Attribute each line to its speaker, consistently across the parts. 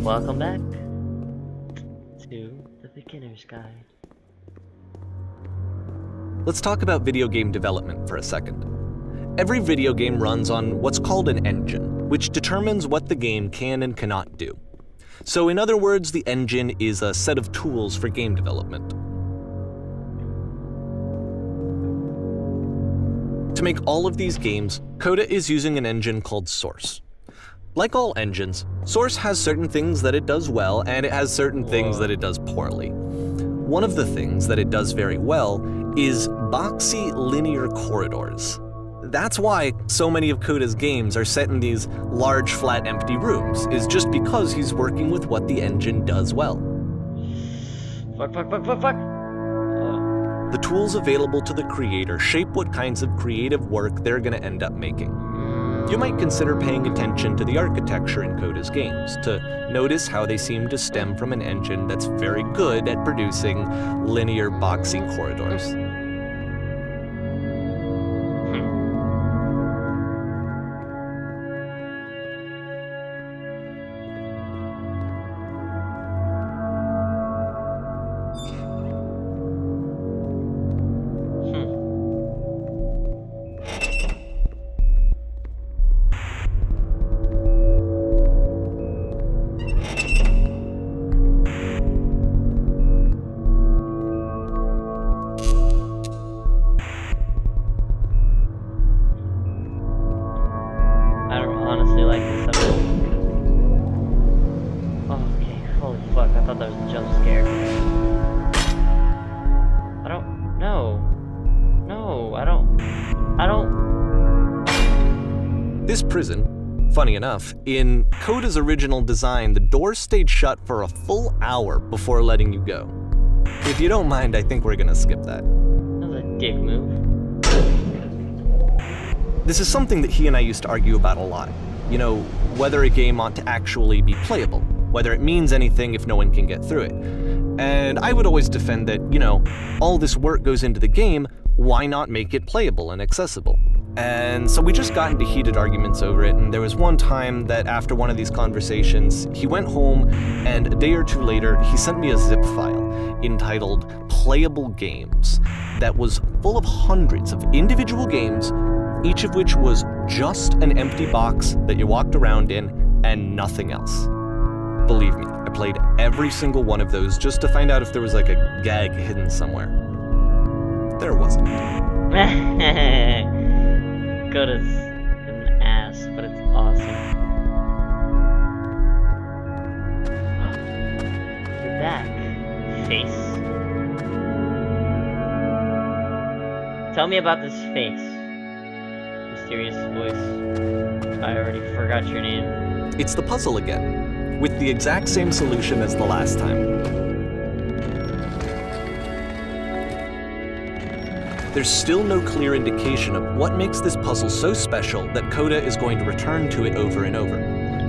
Speaker 1: Welcome back to the Beginner's Guide.
Speaker 2: Let's talk about video game development for a second. Every video game runs on what's called an engine, which determines what the game can and cannot do. So in other words, the engine is a set of tools for game development. To make all of these games, Coda is using an engine called Source. Like all engines, Source has certain things that it does well, and it has certain things that it does poorly. One of the things that it does very well is boxy linear corridors. That's why so many of Coda's games are set in these large, flat, empty rooms, is just because he's working with what the engine does well.
Speaker 1: Fuck.
Speaker 2: The tools available to the creator shape what kinds of creative work they're going to end up making. You might consider paying attention to the architecture in Coda's games, to notice how they seem to stem from an engine that's very good at producing linear, boxy corridors. This prison, funny enough, in Coda's original design, the doors stayed shut for a full hour before letting you go. If you don't mind, I think we're gonna skip that.
Speaker 1: That was a dick move.
Speaker 2: This is something that he and I used to argue about a lot. You know, whether a game ought to actually be playable, whether it means anything if no one can get through it. And I would always defend that, you know, all this work goes into the game, why not make it playable and accessible? And so we just got into heated arguments over it, and there was one time that after one of these conversations, he went home, and a day or two later, he sent me a zip file entitled Playable Games that was full of hundreds of individual games, each of which was just an empty box that you walked around in and nothing else. Believe me, I played every single one of those just to find out if there was like a gag hidden somewhere. There wasn't.
Speaker 1: Coda's an ass, but it's awesome. You're back, face. Tell me about this face. Mysterious voice. I already forgot your name.
Speaker 2: It's the puzzle again, with the exact same solution as the last time. There's still no clear indication of what makes this puzzle so special that Coda is going to return to it over and over.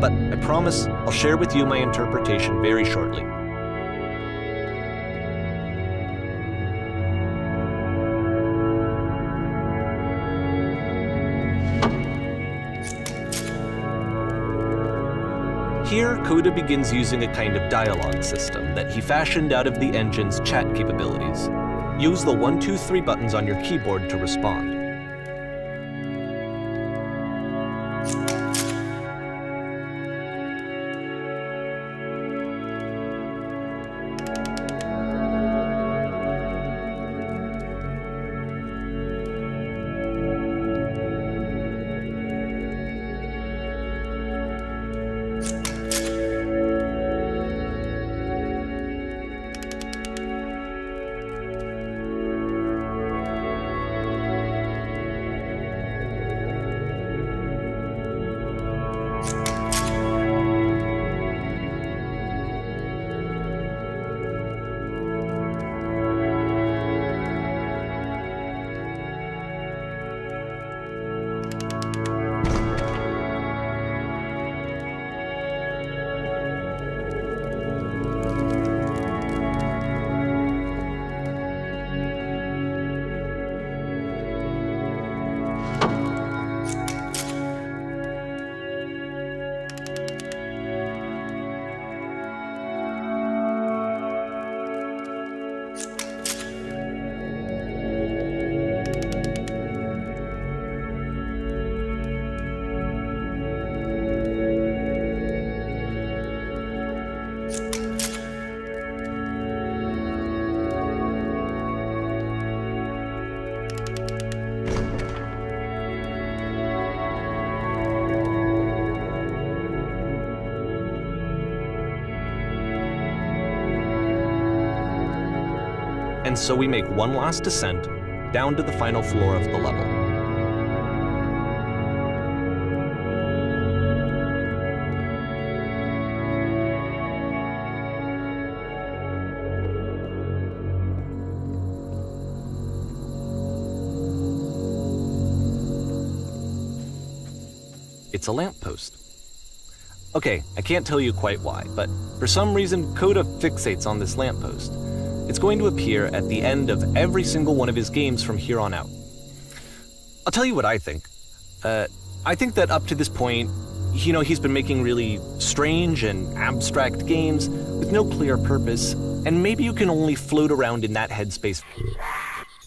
Speaker 2: But I promise I'll share with you my interpretation very shortly. Here, Coda begins using a kind of dialogue system that he fashioned out of the engine's chat capabilities. Use the 1, 2, 3 buttons on your keyboard to respond. And so we make one last descent down to the final floor of the level. It's a lamppost. Okay, I can't tell you quite why, but for some reason Coda fixates on this lamppost. It's going to appear at the end of every single one of his games from here on out. I'll tell you what I think. I think that up to this point, he's been making really strange and abstract games with no clear purpose, and maybe you can only float around in that headspace.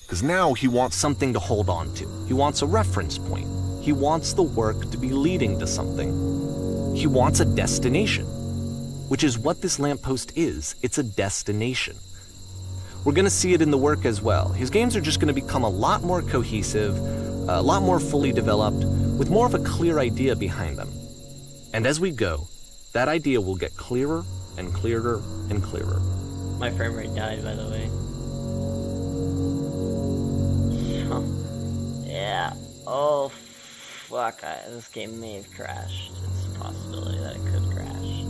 Speaker 2: Because now he wants something to hold on to. He wants a reference point. He wants the work to be leading to something. He wants a destination, which is what this lamppost is. It's a destination. We're going to see it in the work as well. His games are just going to become a lot more cohesive, a lot more fully developed, with more of a clear idea behind them. And as we go, that idea will get clearer and clearer and clearer.
Speaker 1: My frame rate died, by the way. Yeah. Oh, fuck. This game may have crashed. It's a possibility that it could crash.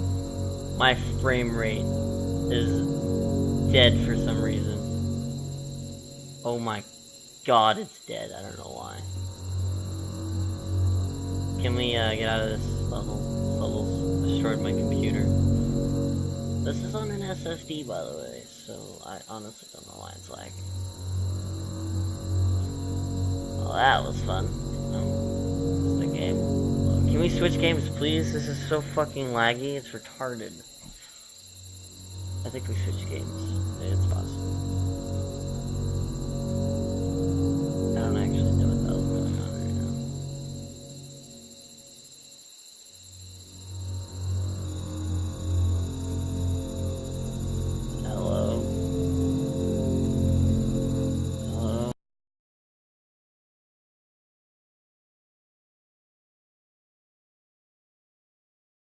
Speaker 1: My frame rate is dead for some reason. Oh my god, it's dead. I don't know why. Can we get out of this level? This level's destroyed my computer. This is on an SSD, by the way, so I honestly don't know why it's lagging. Well, that was fun. It's the game. Can we switch games, please? This is so fucking laggy, it's retarded. I think we switch games. It's possible.